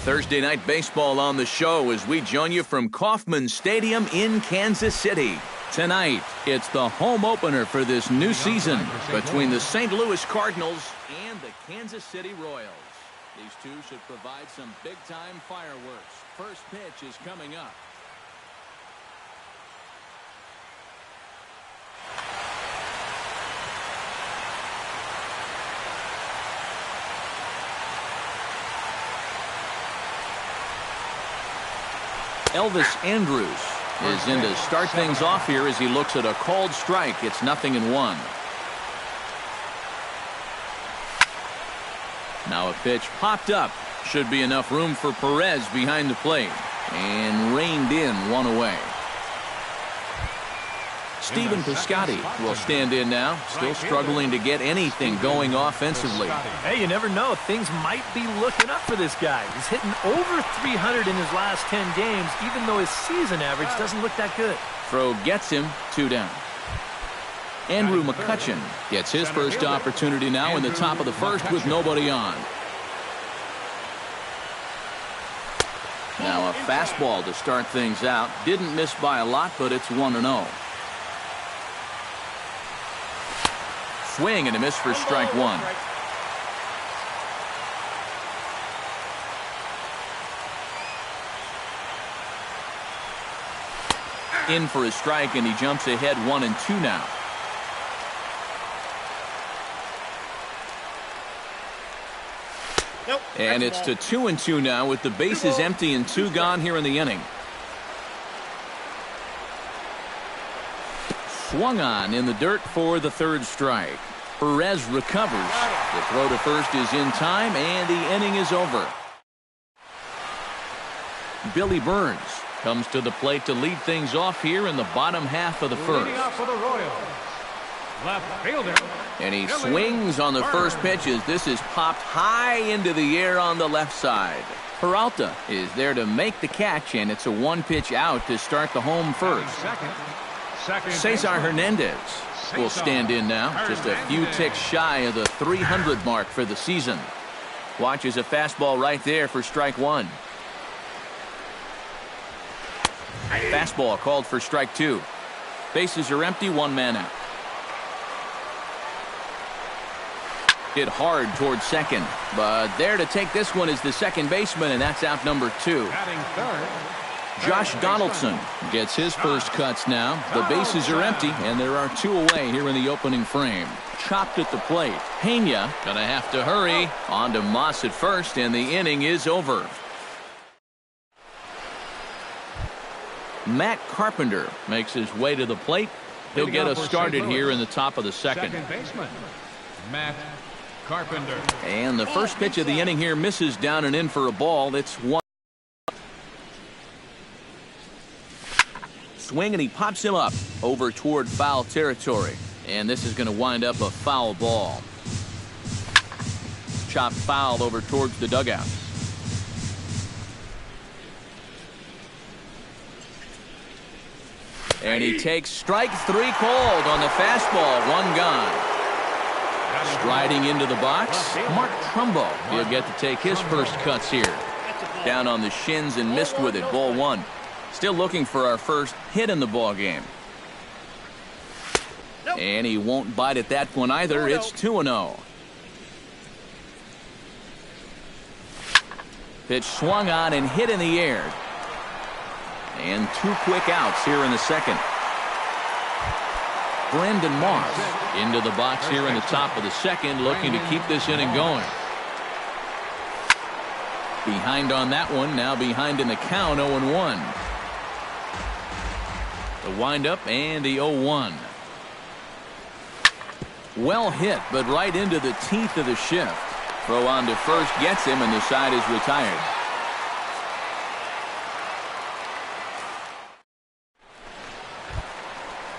Thursday Night Baseball on the show as we join you from Kauffman Stadium in Kansas City. Tonight, it's the home opener for this new season between the St. Louis Cardinals and the Kansas City Royals. These two should provide some big-time fireworks. First pitch is coming up. Elvis Andrus is in to start things off here as he looks at a called strike. It's 0-1. Now a pitch popped up. Should be enough room for Perez behind the plate. And reined in, one away. Stephen Piscotty will stand in now. Still struggling to get anything going offensively. Hey, you never know. Things might be looking up for this guy. He's hitting over 300 in his last 10 games, even though his season average doesn't look that good. Throw gets him, 2 down. Andrew McCutchen gets his first opportunity now in the top of the first with nobody on. Now a fastball to start things out. Didn't miss by a lot, but it's 1-0. Swing and a miss for strike one. In for a strike, and he jumps ahead 1-2 now. Nope, and it's to 2-2 now with the bases empty and 2 gone here in the inning. Swung on in the dirt for the third strike. Perez recovers. The throw to first is in time, and the inning is over. Billy Burns comes to the plate to lead things off here in the bottom half of the first. Left fielder. And he swings on the first pitch as this is popped high into the air on the left side. Peralta is there to make the catch, and it's a 1-pitch out to start the home first. Cesar Hernandez will stand in now, just a few ticks shy of the 300 mark for the season. Watches a fastball right there for strike one. Fastball called for strike 2. Bases are empty, 1 man out. Hit hard towards second, but there to take this one is the second baseman, and that's out number 2. Josh Donaldson gets his first cuts now. The bases are empty, and there are 2 away here in the opening frame. Chopped at the plate. Pena gonna have to hurry. On to Moss at first, and the inning is over. Matt Carpenter makes his way to the plate. He'll get us started here in the top of the second. Baseman, Matt Carpenter. And the first pitch of the inning here misses down and in for a ball. It's 1. Swing, and he pops him up over toward foul territory. And this is going to wind up a foul ball. Chopped foul over towards the dugout. And he takes strike 3 called on the fastball. 1 gone. Striding into the box, Mark Trumbo. He'll get to take his first cuts here. Down on the shins and missed with it. Ball 1. Still looking for our first hit in the ball game. And he won't bite at that one either. It's 2-0. Pitch swung on and hit in the air. And 2 quick outs here in the second. Brandon Moss into the box here in the top of the second, looking to keep this inning going. Behind on that one, now behind in the count, 0-1. The windup and the 0-1. Well hit, but right into the teeth of the shift. Throw on to first gets him, and the side is retired.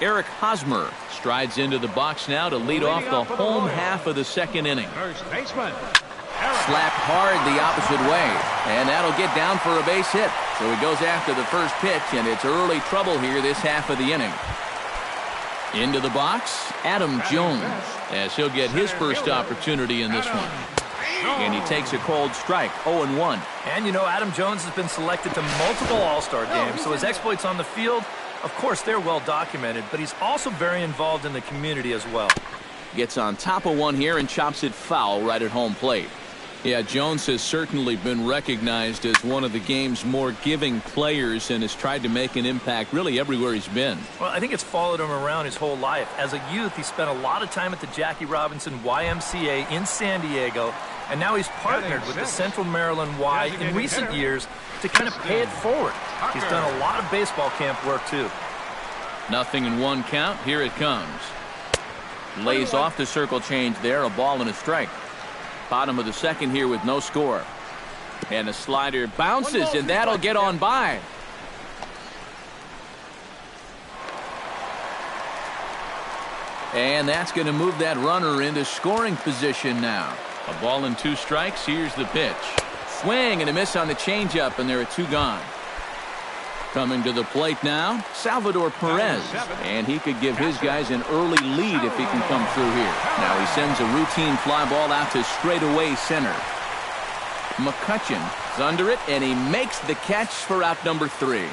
Eric Hosmer strides into the box now to lead off the home half of the second inning. First baseman. Slapped hard the opposite way, and that'll get down for a base hit. So he goes after the first pitch, and it's early trouble here this half of the inning. Into the box, Adam Jones, as he'll get his first opportunity in this one. And he takes a cold strike, 0-1. And you know, Adam Jones has been selected to multiple All-Star games, so his exploits on the field, of course, they're well documented, but he's also very involved in the community as well. Gets on top of one here and chops it foul right at home plate. Yeah, Jones has certainly been recognized as one of the game's more giving players and has tried to make an impact really everywhere he's been. Well, I think it's followed him around his whole life. As a youth, he spent a lot of time at the Jackie Robinson YMCA in San Diego, and now he's partnered with the Central Maryland Y in recent years to kind of pay it forward. He's done a lot of baseball camp work, too. 0-1 count. Here it comes. Lays off the circle change there. A ball and a strike. Bottom of the second here with no score. And a slider bounces, and that'll get on by. And that's going to move that runner into scoring position now. A ball and 2 strikes. Here's the pitch. Swing and a miss on the changeup, and there are 2 gone. Coming to the plate now, Salvador Perez. And he could give his guys an early lead if he can come through here. Now he sends a routine fly ball out to straightaway center. McCutcheon is under it, and he makes the catch for out number 3.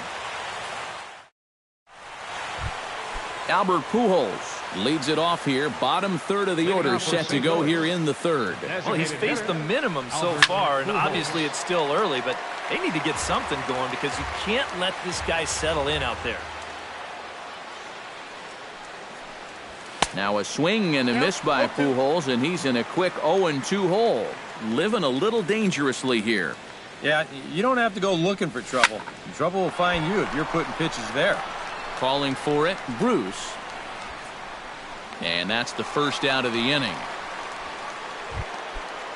Albert Pujols leads it off here. Bottom third of the order set to go here in the third. Well, he's faced the minimum so far, and obviously it's still early, but they need to get something going because you can't let this guy settle in out there. Now a swing and a miss by Pujols, and he's in a quick 0-2 hole. Living a little dangerously here. Yeah, you don't have to go looking for trouble. Trouble will find you if you're putting pitches there. Calling for it, Bruce. And that's the first out of the inning.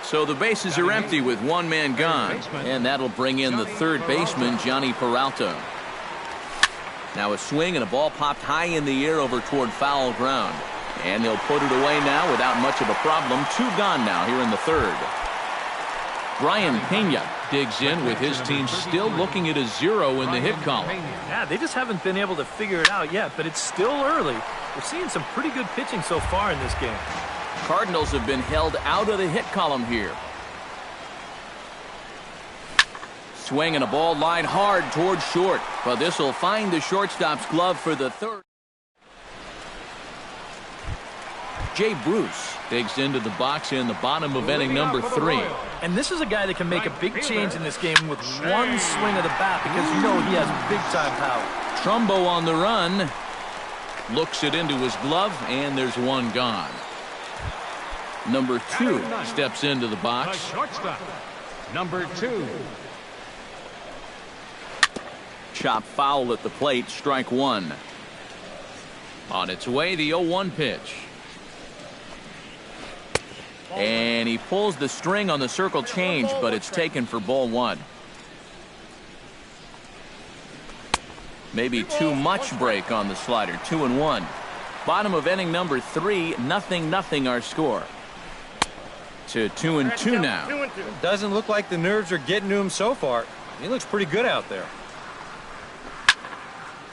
So the bases are empty with 1 man gone. And that'll bring in the third baseman, Johnny Peralta. Now a swing and a ball popped high in the air over toward foul ground. And he'll put it away now without much of a problem. 2 gone now here in the third. Brian Pena digs in with his team still looking at a 0 in the hit column. Yeah, they just haven't been able to figure it out yet, but it's still early. We're seeing some pretty good pitching so far in this game. Cardinals have been held out of the hit column here. Swing and a ball line hard towards short, but this will find the shortstop's glove for the third. Jay Bruce digs into the box in the bottom of inning number 3. And this is a guy that can make a big change in this game with one swing of the bat because you know he has big-time power. Trumbo on the run. Looks it into his glove, and there's 1 gone. Number 2 steps into the box. Shortstop, number 2. Chop foul at the plate, strike 1. On its way, the 0-1 pitch. And he pulls the string on the circle change, but it's taken for ball 1. Maybe too much break on the slider. 2-1. Bottom of inning number 3, 0-0 our score. To 2-2 now. Doesn't look like the nerves are getting to him so far. He looks pretty good out there.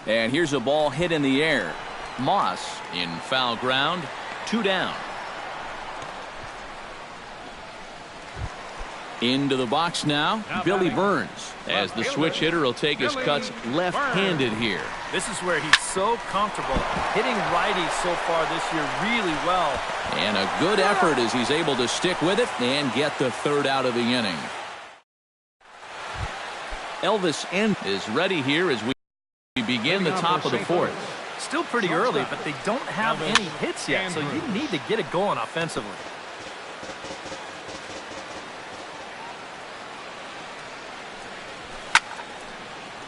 And here's a ball hit in the air. Moss in foul ground. 2 down. Into the box now, Billy Burns, as the switch hitter will take his cuts left-handed here. This is where he's so comfortable hitting righties so far this year really well. And a good effort as he's able to stick with it and get the third out of the inning. Elvis N is ready here as we begin the top of the 4th. Still pretty early, but they don't have any hits yet, so you need to get it going offensively.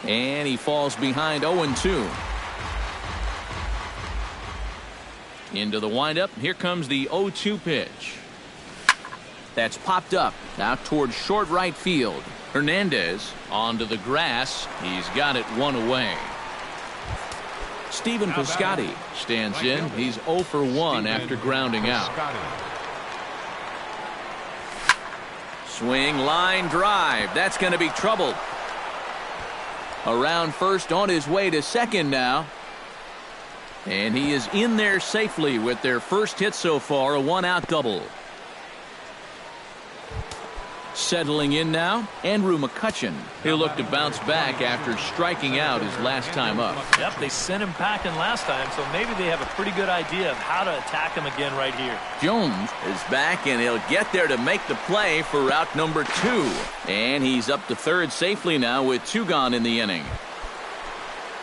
And he falls behind 0-2. Into the windup. Here comes the 0-2 pitch. That's popped up out towards short right field. Hernandez onto the grass. He's got it 1 away. Stephen Piscotty stands in. He's 0 for 1 after grounding out. Swing, line drive. That's going to be trouble. Around first, on his way to second now. And he is in there safely with their first hit so far, a 1-out double. Settling in now, Andrew McCutcheon. He'll look to bounce back after striking out his last time up. Yep, they sent him packing last time, so maybe they have a pretty good idea of how to attack him again right here. Jones is back, and he'll get there to make the play for out number 2. And he's up to third safely now with 2 gone in the inning.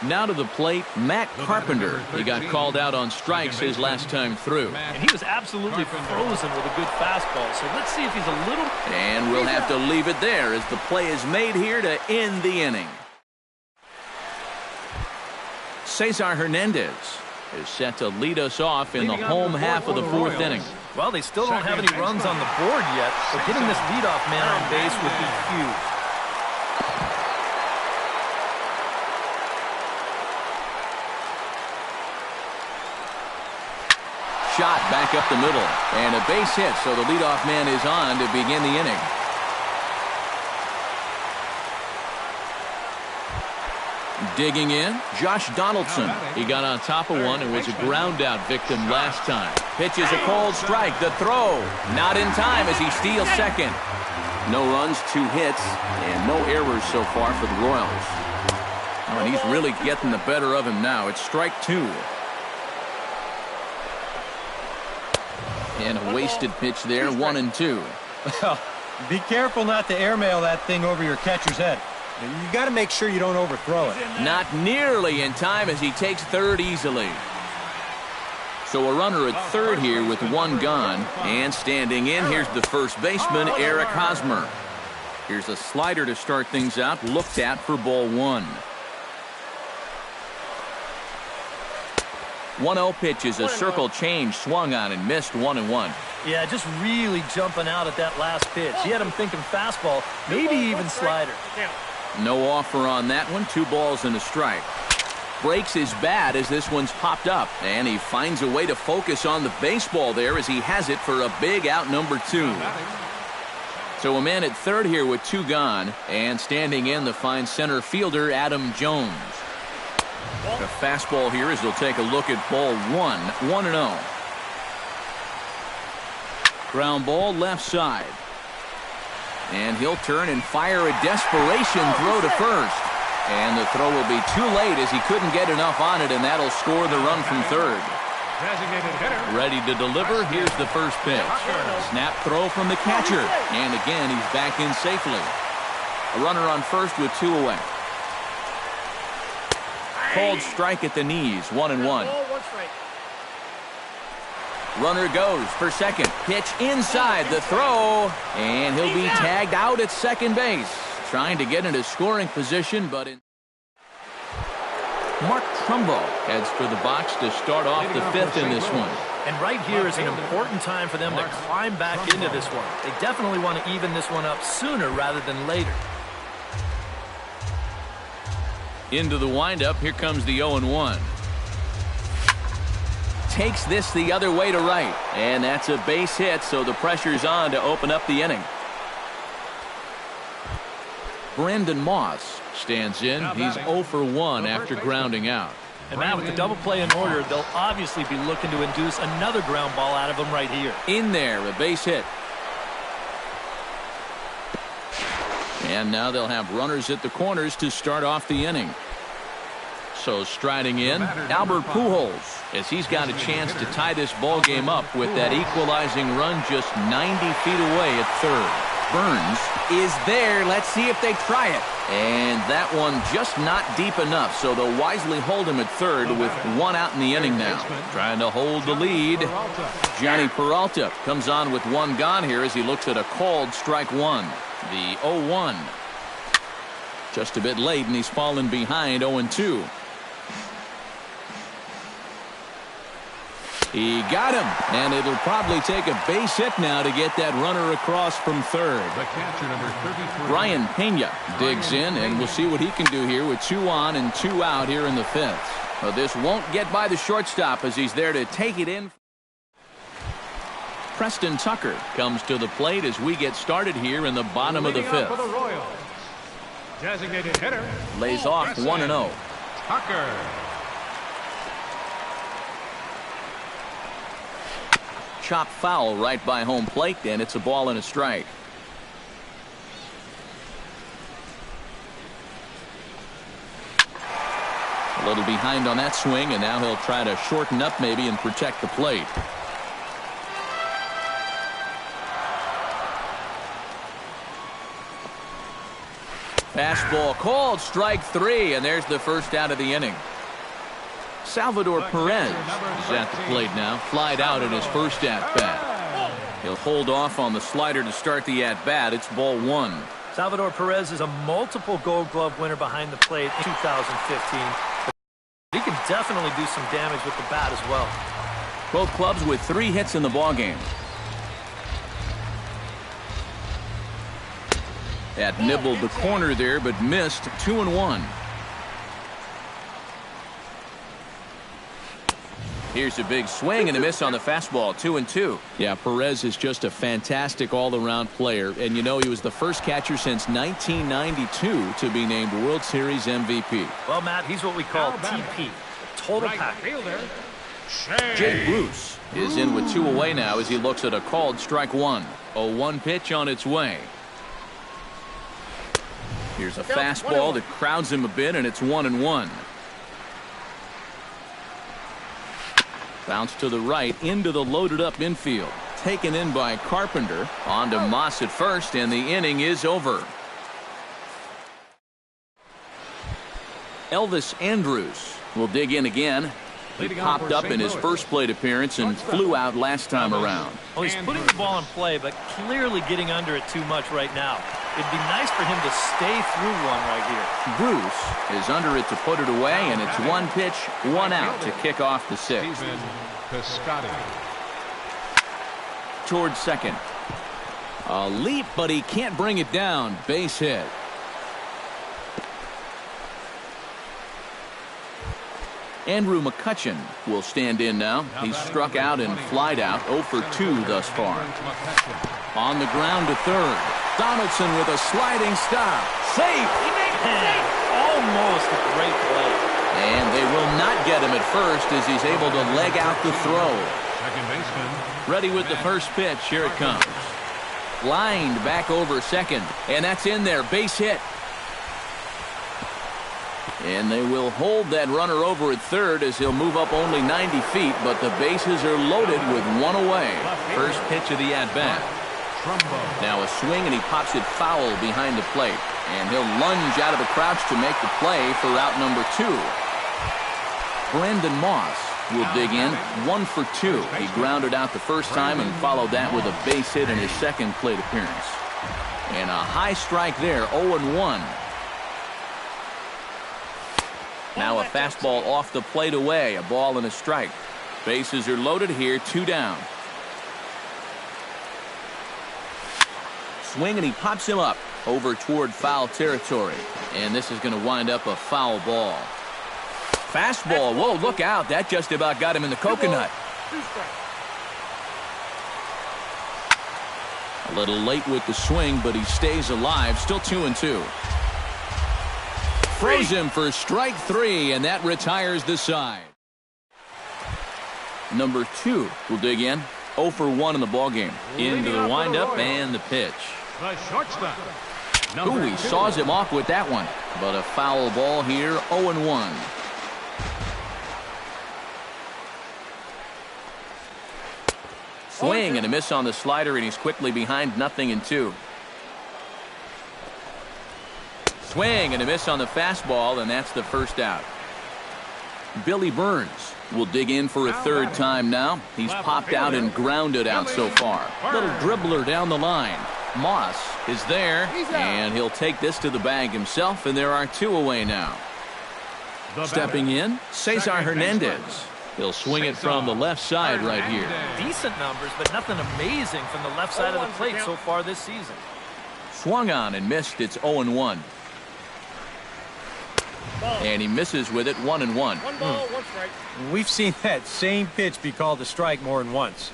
Now to the plate, Matt Carpenter. He got called out on strikes his last time through. And he was absolutely frozen with a good fastball, so let's see if he's a little... And we'll have to leave it there as the play is made here to end the inning. Cesar Hernandez is set to lead us off in the home half of the 4th inning. Well, they still don't have any runs on the board yet, but getting this leadoff man on base would be huge. Shot back up the middle, and a base hit, so the leadoff man is on to begin the inning. Digging in, Josh Donaldson. He got on top of one and was a ground-out victim last time. Pitches a cold strike. The throw, not in time as he steals second. No runs, 2 hits, and no errors so far for the Royals. Oh, and he's really getting the better of him now. It's strike 2. And a wasted pitch there, 1-2. Well, be careful not to airmail that thing over your catcher's head. You got to make sure you don't overthrow it. Not nearly in time as he takes third easily. So a runner at third here with 1 gone. And standing in, here's the first baseman, Eric Hosmer. Here's a slider to start things out, looked at for ball 1. 1-0 pitch is a circle change, swung on and missed, 1-1. Yeah, just really jumping out at that last pitch. He had him thinking fastball, maybe even slider. No offer on that one, 2 balls and a strike. Breaks his bat as this one's popped up, and he finds a way to focus on the baseball there as he has it for a big out number 2. So a man at third here with 2 gone, and standing in the fine center fielder, Adam Jones. A fastball here as they'll take a look at ball 1, 1-0. Ground ball left side. And he'll turn and fire a desperation throw to first. And the throw will be too late as he couldn't get enough on it, and that'll score the run from third. Ready to deliver, here's the first pitch. Snap throw from the catcher. And again, he's back in safely. A runner on first with 2 away. Cold strike at the knees, 1-1. Runner goes for second. Pitch inside the throw, and he'll be tagged out at second base. Trying to get into scoring position, but Mark Trumbo heads for the box to start off the 5th in this one. And right here is an important time for them to climb back into this one. They definitely want to even this one up sooner rather than later. Into the windup, here comes the 0-1. Takes this the other way to right, and that's a base hit, so the pressure's on to open up the inning. Brandon Moss stands in. He's 0 for 1 after grounding out. And Matt, with the double play in order, they'll obviously be looking to induce another ground ball out of him right here. In there, a base hit. And now they'll have runners at the corners to start off the inning. So striding in, Albert Pujols, as he's got a chance to tie this ball game up with that equalizing run just 90 feet away at third. Burns is there. Let's see if they try it. And that one just not deep enough, so they'll wisely hold him at third with 1 out in the inning now. Trying to hold the lead. Johnny Peralta comes on with 1 gone here as he looks at a called strike 1. The 0-1. Just a bit late, and he's fallen behind 0-2. He got him, and it'll probably take a base hit now to get that runner across from third. Brian Pena digs in, and we'll see what he can do here with 2 on and 2 out here in the 5th. But this won't get by the shortstop as he's there to take it in. Preston Tucker comes to the plate as we get started here in the bottom of the 5th. Designated hitter. Lays off 1-0. Tucker. Chop foul right by home plate, and it's a ball and a strike. A little behind on that swing, and now he'll try to shorten up maybe and protect the plate. Fastball called, strike 3, and there's the first out of the inning. Salvador Perez is at the plate now, flied out in his first at-bat. He'll hold off on the slider to start the at-bat. It's ball 1. Salvador Perez is a multiple Gold Glove winner behind the plate in 2015. He can definitely do some damage with the bat as well. Both clubs with 3 hits in the ballgame. That nibbled the corner there, but missed. 2-1. Here's a big swing and a miss on the fastball. 2-2. Yeah, Perez is just a fantastic all-around player, and you know he was the first catcher since 1992 to be named World Series MVP. Well, Matt, he's what we call TP, total package. Jay Bruce is in with 2 away now as he looks at a called strike 1. A 1 pitch on its way. Here's a fastball that crowds him a bit, and it's 1-1. Bounce to the right into the loaded up infield. Taken in by Carpenter. On to Moss at first, and the inning is over. Elvis Andrus will dig in again. He popped up in his first plate appearance and flew out last time around. Well, he's putting the ball in play, but clearly getting under it too much right now. It'd be nice for him to stay through one right here. Bruce is under it to put it away, and it's 1 pitch, 1 out to kick off the 6th. Towards second. A leap, but he can't bring it down. Base hit. Andrew McCutchen will stand in now. He's struck out and flied out. 0 for 2 thus far. On the ground to third. Donaldson with a sliding stop. Safe. He makes it safe. Almost a great play. And they will not get him at first as he's able to leg out the throw. Ready with the first pitch. Here it comes. Lined back over second. And that's in there. Base hit. And they will hold that runner over at third as he'll move up only 90 feet, but the bases are loaded with 1 away. First pitch of the at-bat. Now a swing, and he pops it foul behind the plate. And he'll lunge out of the crouch to make the play for out number 2. Brandon Moss will dig in. 1 for 2. He grounded out the first time and followed that with a base hit in his second plate appearance. And a high strike there, 0-1. Now a fastball off the plate away, a ball and a strike. Bases are loaded here, 2 down. Swing, and he pops him up over toward foul territory. And this is going to wind up a foul ball. Fastball, whoa, look out. That just about got him in the coconut. A little late with the swing, but he stays alive. Still 2-2. Throws him for strike 3, and that retires the side. Number 2 will dig in. 0 for 1 in the ballgame. Into the windup and the pitch. Ooh, he saws him off with that one. But a foul ball here, 0-1. Swing and a miss on the slider, and he's quickly behind 0-2. Swing and a miss on the fastball, and that's the first out. Billy Burns will dig in for a third time now. He's popped out and grounded out so far. Little dribbler down the line. Moss is there, and he'll take this to the bag himself, and there are 2 away now. Stepping in, Cesar Hernandez. He'll swing it from the left side right here. Decent numbers, but nothing amazing from the left side of the plate so far this season. Swung on and missed. It's 0-1. And he misses with it, 1-1. 1 ball, 1 strike. We've seen that same pitch be called a strike more than once.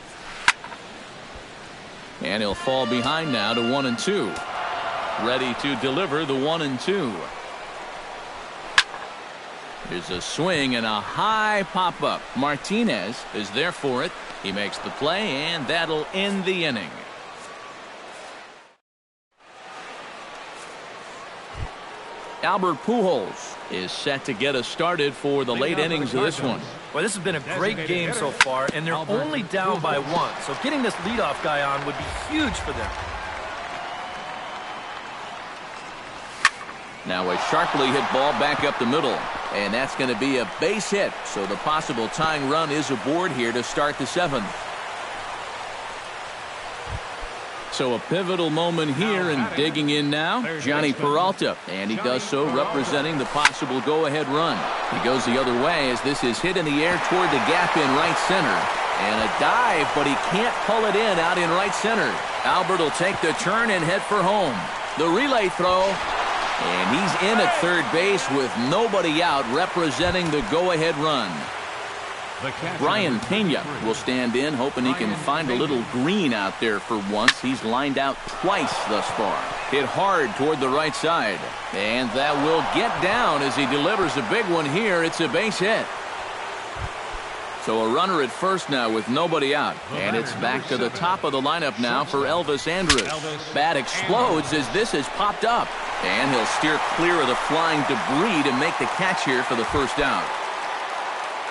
And he'll fall behind now to 1-2. Ready to deliver the 1-2. There's a swing and a high pop-up. Martinez is there for it. He makes the play, and that'll end the inning. Albert Pujols is set to get us started for the late innings of this one. Well, this has been a great game so far, and they're only down by 1. So getting this leadoff guy on would be huge for them. Now a sharply hit ball back up the middle, and that's going to be a base hit. So the possible tying run is aboard here to start the 7th. So a pivotal moment here, and digging in now, Johnny Peralta, and he does so representing the possible go-ahead run. He goes the other way as this is hit in the air toward the gap in right center. And a dive, but he can't pull it in out in right center. Albert will take the turn and head for home. The relay throw, and he's in at third base with nobody out, representing the go-ahead run. Brian Pena will stand in, hoping he can find a little green out there for once. He's lined out twice thus far. Hit hard toward the right side. And that will get down as he delivers a big one here. It's a base hit. So a runner at first now with nobody out. And it's back to the top of the lineup now for Elvis Andrus. Bat explodes as this has popped up. And he'll steer clear of the flying debris to make the catch here for the first out.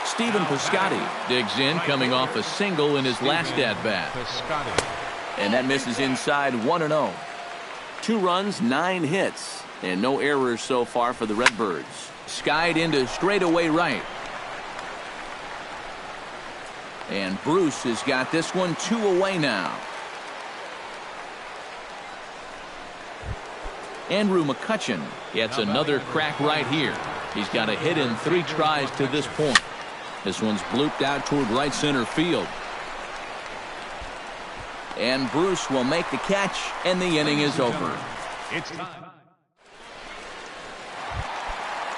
Stephen Piscotty digs in, coming off a single in his last at-bat. And that misses inside 1-0. 2 runs, 9 hits, and no errors so far for the Redbirds. Skied into straightaway right. And Bruce has got this one 2 away now. Andrew McCutchen gets another crack right here. He's got a hit in 3 tries to this point. This one's blooped out toward right center field. And Bruce will make the catch, and the inning is over. It's time.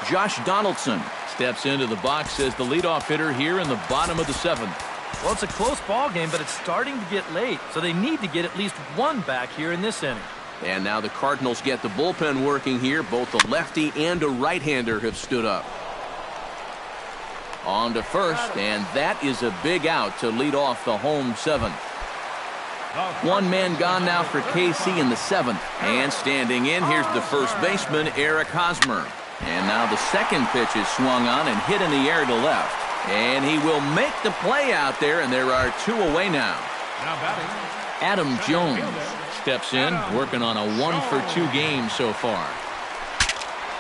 Josh Donaldson steps into the box as the leadoff hitter here in the bottom of the 7th. Well, it's a close ball game, but it's starting to get late, so they need to get at least 1 back here in this inning. And now the Cardinals get the bullpen working here. Both a lefty and a right-hander have stood up. On to first, and that is a big out to lead off the home 7th. 1 man gone now for KC in the 7th. And standing in, here's the first baseman, Eric Hosmer. And now the second pitch is swung on and hit in the air to left. And he will make the play out there, and there are 2 away now. Adam Jones steps in, working on a 1-for-2 game so far.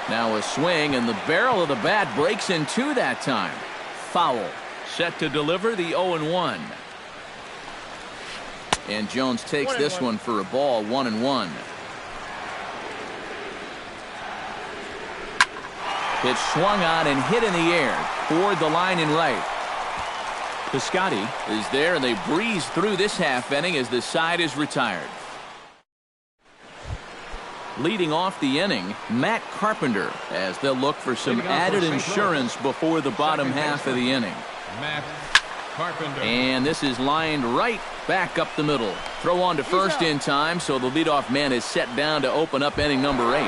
Now a swing, and the barrel of the bat breaks in 2 that time. Foul. Set to deliver the 0-1. And Jones takes this one for a ball, 1-1. Pitch swung on and hit in the air toward the line in right. Piscotty is there, and they breeze through this half inning as the side is retired. Leading off the inning, Matt Carpenter, as they'll look for some added insurance before the bottom half of the inning. Matt Carpenter. And this is lined right back up the middle. Throw on to first in time, so the leadoff man is set down to open up inning number 8.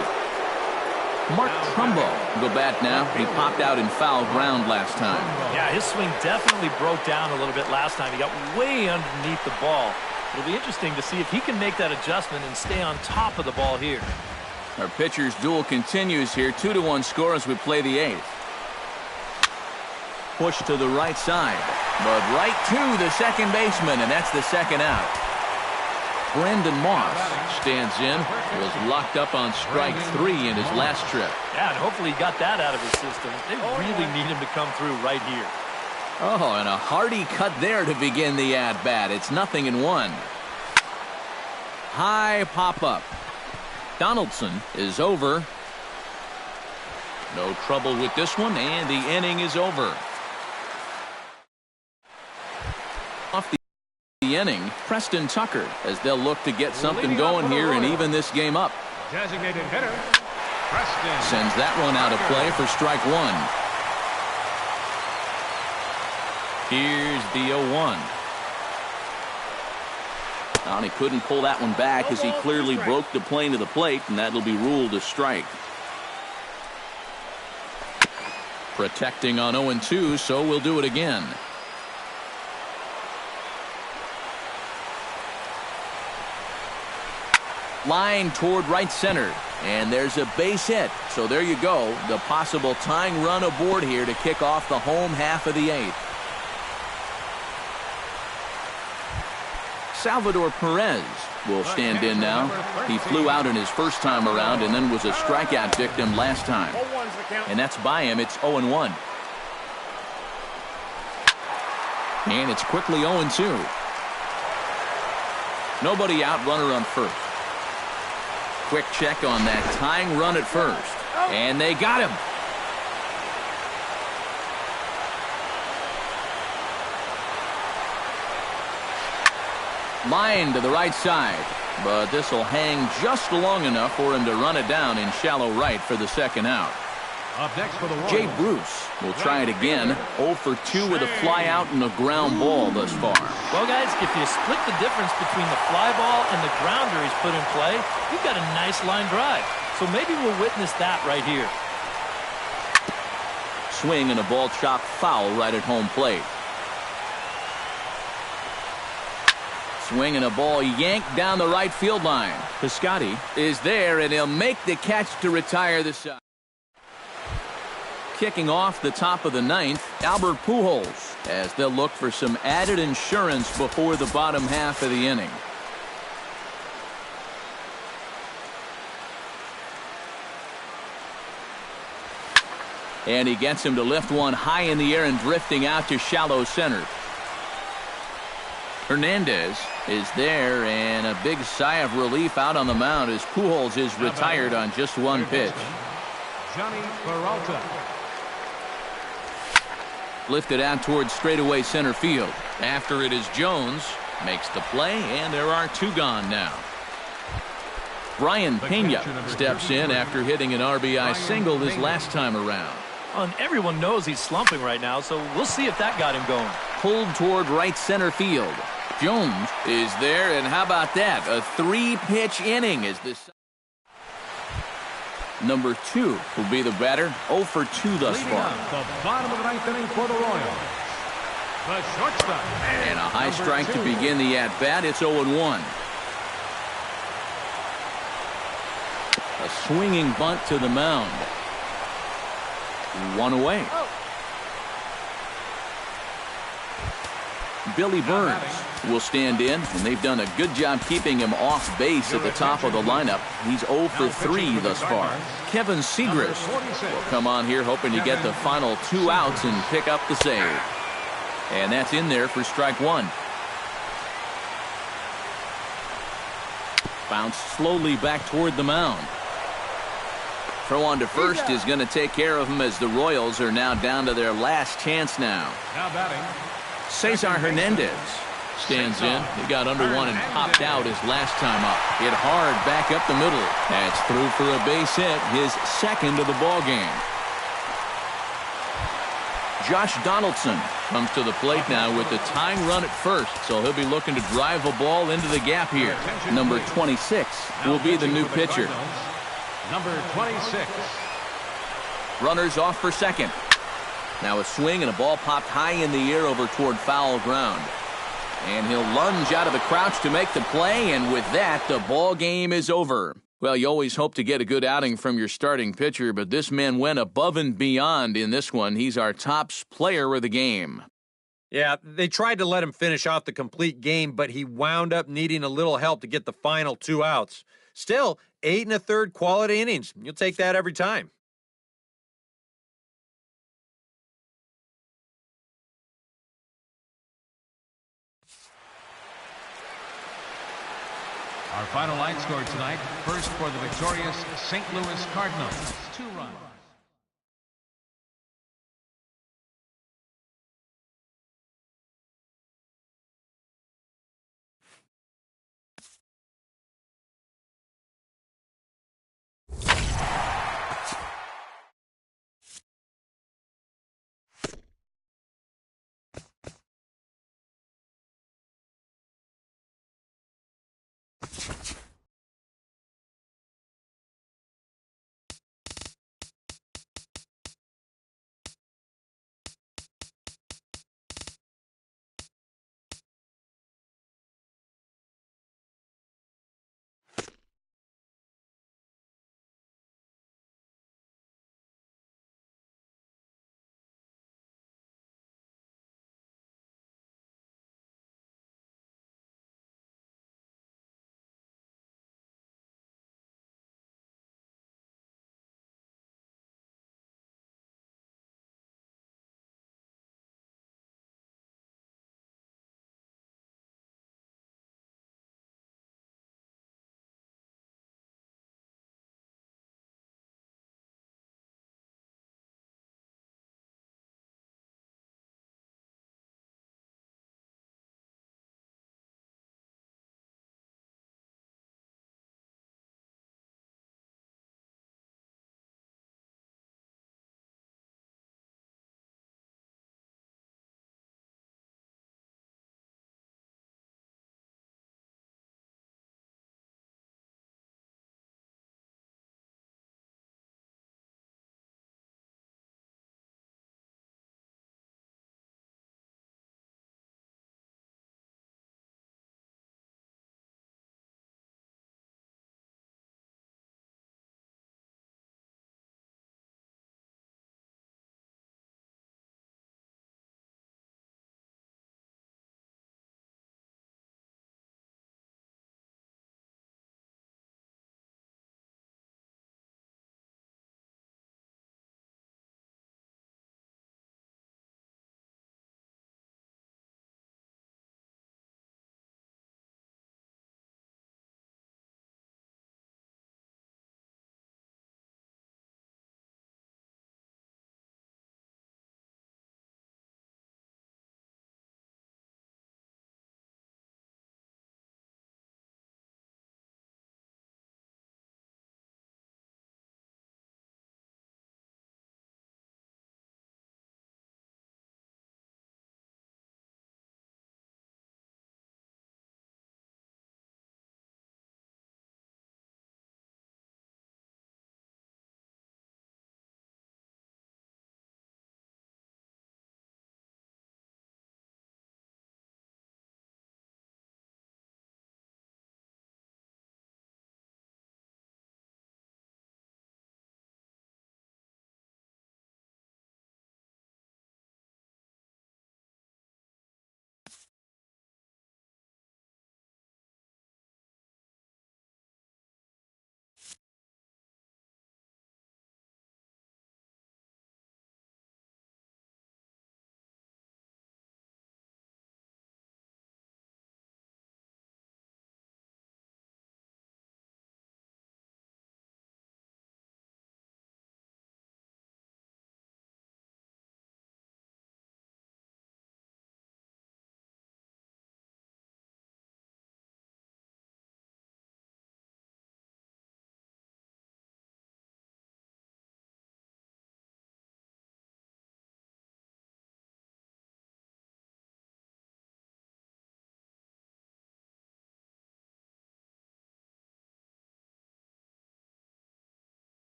Mark Trumbo will go bat now. He popped out in foul ground last time. Yeah, his swing definitely broke down a little bit last time. He got way underneath the ball. It'll be interesting to see if he can make that adjustment and stay on top of the ball here. Our pitcher's duel continues here. 2-1 score as we play the 8th. Push to the right side, but right to the second baseman, and that's the second out. Brandon Moss stands in. Was locked up on strike 3 in his last trip. Yeah, and hopefully he got that out of his system. They really need him to come through right here. Oh, and a hearty cut there to begin the at-bat. It's 0-1. High pop-up. Donaldson is over. No trouble with this one, and the inning is over. Off the inning, Preston Tucker, as they'll look to get something going here and even this game up. Designated hitter, Preston. Sends that one out of play for strike 1. Here's the 0-1. And he couldn't pull that one back as he clearly broke the plane to the plate, and that'll be ruled a strike. Protecting on 0-2, so we'll do it again. Line toward right center, And there's a base hit. So there you go. The possible tying run aboard here to kick off the home half of the 8th. Salvador Perez will stand in now. He flew out in his first time around and then was a strikeout victim last time. And that's by him. It's 0-1. And it's quickly 0-2. Nobody out, runner on first. Quick check on that tying run at first. And they got him. Line to the right side, but this will hang just long enough for him to run it down in shallow right for the second out. Up next for the Jay Bruce will try it again. 0 for 2 with a fly out and a ground ball thus far. Well, guys, if you split the difference between the fly ball and the grounder he's put in play, you've got a nice line drive. So maybe we'll witness that right here. Swing and a ball chopped foul right at home plate. Swing and a ball yanked down the right field line. Piscotty is there, and he'll make the catch to retire the side. Kicking off the top of the 9th, Albert Pujols, as they'll look for some added insurance before the bottom half of the inning. And he gets him to lift one high in the air and drifting out to shallow center. Hernandez is there, and a big sigh of relief out on the mound as Pujols is retired on just one pitch. Johnny Peralta. Lifted out towards straightaway center field. After it is Jones, makes the play, and there are 2 gone now. Brian Pena steps in after hitting an RBI single his last time around. And everyone knows he's slumping right now, so we'll see if that got him going. Pulled toward right center field. Jones is there, and how about that? A 3-pitch inning is this. Number 2 will be the batter. 0 for 2 thus far. The bottom of the 9th inning for the Royals. The shortstop. And a high strike to begin the at-bat. It's 0-1. A swinging bunt to the mound. 1 away. Billy Burns will stand in, and they've done a good job keeping him off base at the top of the lineup. He's 0 for 3 thus far. Kevin Segrist will come on here hoping to get the final 2 outs and pick up the save. And that's in there for strike 1. Bounce slowly back toward the mound. Throw on to first is going to take care of him as the Royals are now down to their last chance now. Now batting. Cesar Hernandez stands in. He got under one and popped out his last time up. Hit hard back up the middle. That's through for a base hit, his second of the ball game. Josh Donaldson comes to the plate now with the tying run at first, so he'll be looking to drive a ball into the gap here. Number 26 will be the new pitcher. Number 26. Runners off for second. Now a swing and a ball popped high in the air over toward foul ground. And he'll lunge out of the crouch to make the play, and with that, the ball game is over. Well, you always hope to get a good outing from your starting pitcher, but this man went above and beyond in this one. He's our top player of the game. Yeah, they tried to let him finish off the complete game, but he wound up needing a little help to get the final 2 outs. Still, 8 1/3 quality innings. You'll take that every time. Our final line score tonight, first for the victorious St. Louis Cardinals, 2 runs.